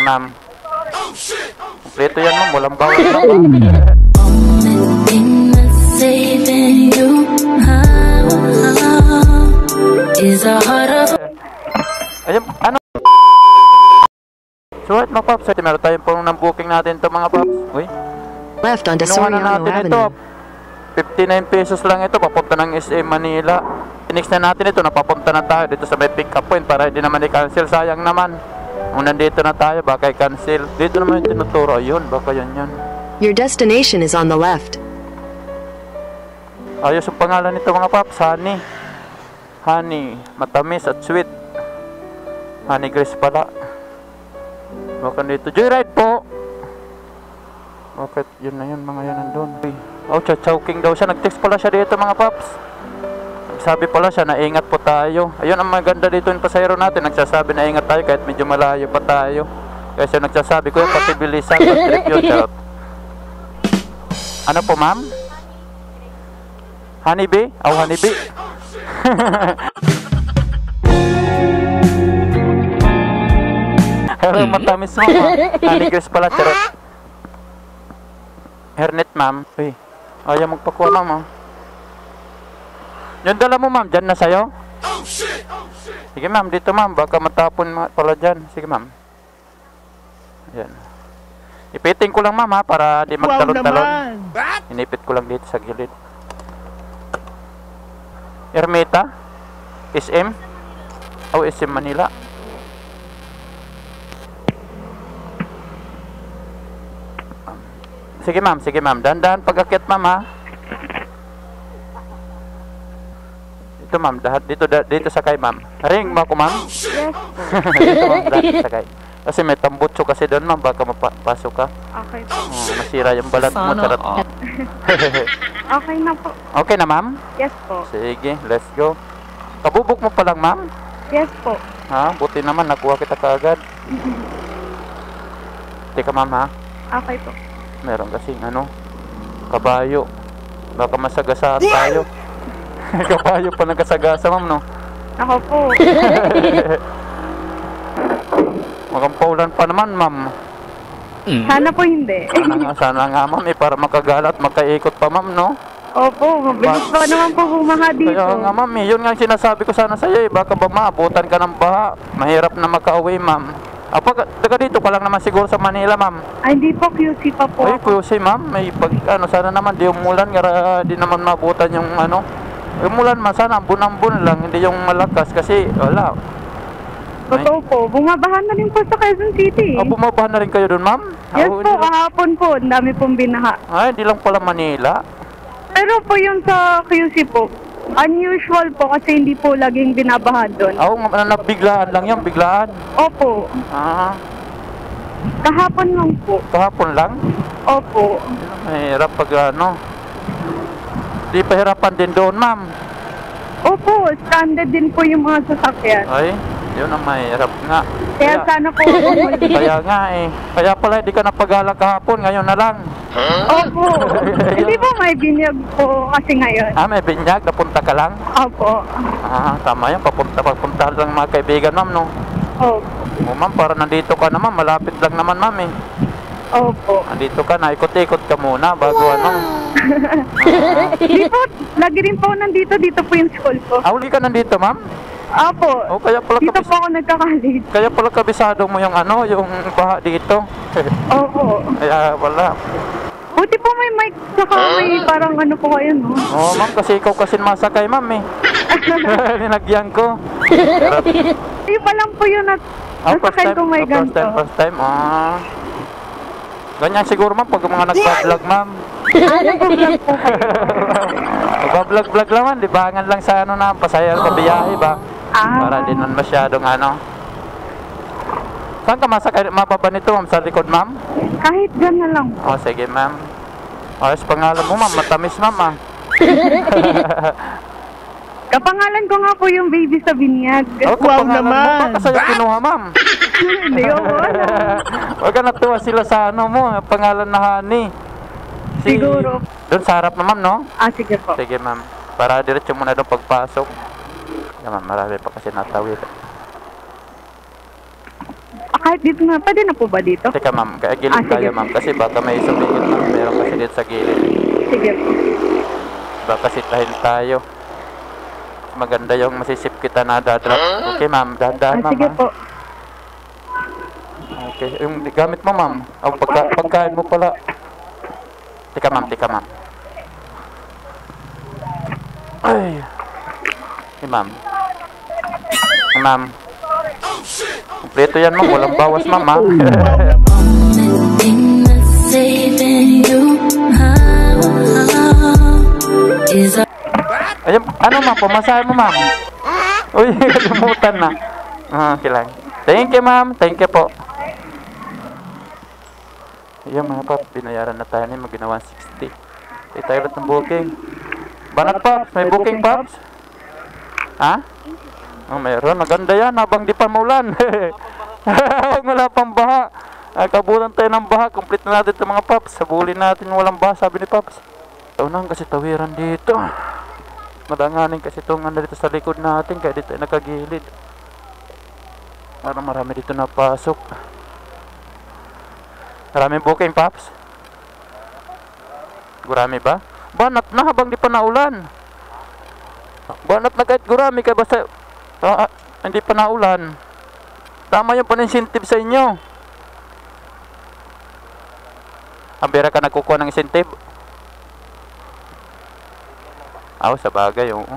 ma'am. Kompleto yan, ma'am. Walang bawal na ba? Ayun, ano? So what, mga paps? Meron tayong pong ng booking natin ito, mga paps. Uy. Left on Kinuha na Soriano natin ito. Avenue. 59 pesos lang ito, papunta ng SM Manila. Next na natin ito, napapunta na tayo dito sa may pick up point para hindi naman i-cancel. Sayang naman. Kung nandito na tayo, baka i-cancel. Dito naman yung tinuturo. Ayun, baka yan. Your destination is on the left. Ayos yung pangalan nito, mga paps. Honey. Honey. Matamis at sweet. Honey Grace pala. Baka dito. Joyride po. Bakit? Yun na yun, mga yan nandun. Oh, choking daw siya. Nag-text pala siya dito, mga paps. Sabi pala siya na ingat po tayo. Ayun ang maganda dito yung pasahero natin. Nagsasabi na ingat tayo kahit medyo malayo pa tayo. Kaya siya nagsasabi ko yung pati bilisan. Trip yun, charot. Ano po, ma'am? Honeybee? Oh, honeybee. Pero matamis mo, ma'am. Honey Grace pala, charot. Hernet, ma'am. Uy, ayaw magpakuha, ma'am, oh. Yung dala mo, ma'am, dyan na sa'yo? Sige, ma'am, dito, ma'am. Baka matapon pala dyan. Sige, ma'am. Ayan. Ipiting ko lang, ma'am, ha, para di magtalon-talon. Inipit ko lang dito sa gilid. Ermita? SM? O, SM Manila? Sige, ma'am. Sige, ma'am. Dahan-dahan pag-akyat, ma'am, ha. Ito, ma'am. Dito sakay, ma'am. Ring mo ako, ma'am? Yes. Dito, ma'am. Dito sakay. Kasi may tambutso kasi doon, ma'am. Baka mapasok ka. Okay po. Oh, masira yung balat mo. Charot. Okay na po. Okay na, ma'am? Yes po. Sige, let's go. Kabubok mo pa lang, ma'am? Yes po. Ha? Buti naman, nakuha kita kaagad. Teka, ma'am, ha? Okay po. Meron kasing, kabayo. Baka masagasaan tayo. Kabayo pa nagkasagasa, ma'am, no? Ako po. Magampaulan pa naman, ma'am. Sana po hindi. Sana nga, ma'am, para makagalat, makaikot pa, ma'am, no? Opo, mabilis pa naman po bumaha dito. Kaya nga, ma'am, yun nga yung sinasabi ko sana sa'yo, baka ba maabutan ka ng baha. Mahirap na makauwi, ma'am. Taga dito ka lang naman siguro sa Manila, ma'am. Ay, hindi po, QC pa po. Ay, QC, ma'am. May sana naman, di umulan, di naman maabutan yung umulan man, sana ambun-ambun lang, hindi yung malakas kasi, wala. Totoo po, bumabahan na rin po sa Quezon City. Bumabahan na rin kayo doon, ma'am? Yes po, kahapon po, ang dami pong binaha. Ay, hindi lang pala Manila. Pero po yung sa QC po, unusual po kasi hindi po laging binabahan doon. Nabiglaan lang yan, biglaan. Opo. Kahapon lang po. Kahapon lang? Opo. Mahirap pag di pahirapan din doon, ma'am. Opo, stranded din po yung mga sasakyan. Ay, yun ang mahirap nga. Kaya sana po Kaya nga Kaya pala hindi ka napagala kahapon, ngayon na lang. Opo. Hindi po may binyag po kasi ngayon. May binyag, napunta ka lang? Opo. Tama yan, papunta lang mga kaibigan, ma'am, no? Opo. Ma'am, para nandito ka naman, malapit lang naman, ma'am, Opo. Nandito ka, naikot-ikot ka muna bago Hindi po, lagi rin po nandito, dito po yung school ko. Uli ka nandito, ma'am? Opo. Kaya pala dito po ako nagkakalit. Kaya pala kabisado mo yung yung baha dito. Opo. Kaya wala. Buti po may mic, saka may parang po kayo, no? Oo, ma'am, kasi ikaw kasi masakay, ma'am, Linagyan ko. Yung pa lang po yun at nasakay ko may ganito. First time. Ganyan siguro, ma'am, pag mga nagpa-vlog, ma'am. Nagpa-vlog po kayo. Magpa-vlog naman, libangan lang sa pasayar sa biyahe ba? Para din naman masyadong Saan ka masakay, mababa nito, ma'am, sa likod, ma'am? Kahit dyan na lang. Sige, ma'am. Ayos pangalan mo, ma'am, matamis, ma'am, Kapangalan ko nga po yung baby sa binyag. Wow naman! Baka sa'yo kinuha, ma'am. Hindi ko wala. Huwag ka natuwa sila sa mo, pangalan na Honey. Siguro. Doon sa harap na, ma'am, no? Sige po. Sige, ma'am. Para diretso muna doon pagpasok. Ma'am, marami pa kasi natawid. Kahit dito na, pwede na po ba dito? Teka ma'am, gilid sige. tayo ma'am. Kasi baka may sumingit ma'am. Meron kasi dito sa gilid. Sige po. Baka sitahin tayo. Maganda yung masisip kita na dadrop. Okay ma'am, dahan-dahan ma'am. Sige ha? po. Okay, yung gamit mo ma'am. O pagkain mo pala. Teka ma'am, teka ma'am. Ay. Hey ma'am. Ma'am. Kompleto yan ma'am, walang bawas ma'am ha. thing that's saving you is a Ayun, ano ma'am, pamasahe mo ma'am. Uy, kalimutan na. Okay lang. Thank you ma'am, thank you po. Ayan mga pap, binayaran na tayo ni magina 160. Tayo ulit ng booking. Banat paps, may booking paps? Ha? Oh, mayroon, maganda yan habang di pa maulan. Wala pang baha. Kabulan tayo ng baha, complete na natin itong mga paps. Sabulin natin walang baha, sabi ni paps. Taunang kasi tawiran dito. Madanganin kasi itong ano dito sa likod natin, kaya dito ay nakagilid. Parang marami dito napasok. Maraming booking paps? Gurami ba? Banat na habang di pa naulan. Banat na kahit gurami kaya basta hindi pa naulan. Tama yung pan-incentive sa inyo. Ang bira ka nagkukuha ng incentive? Sa bagay, oo.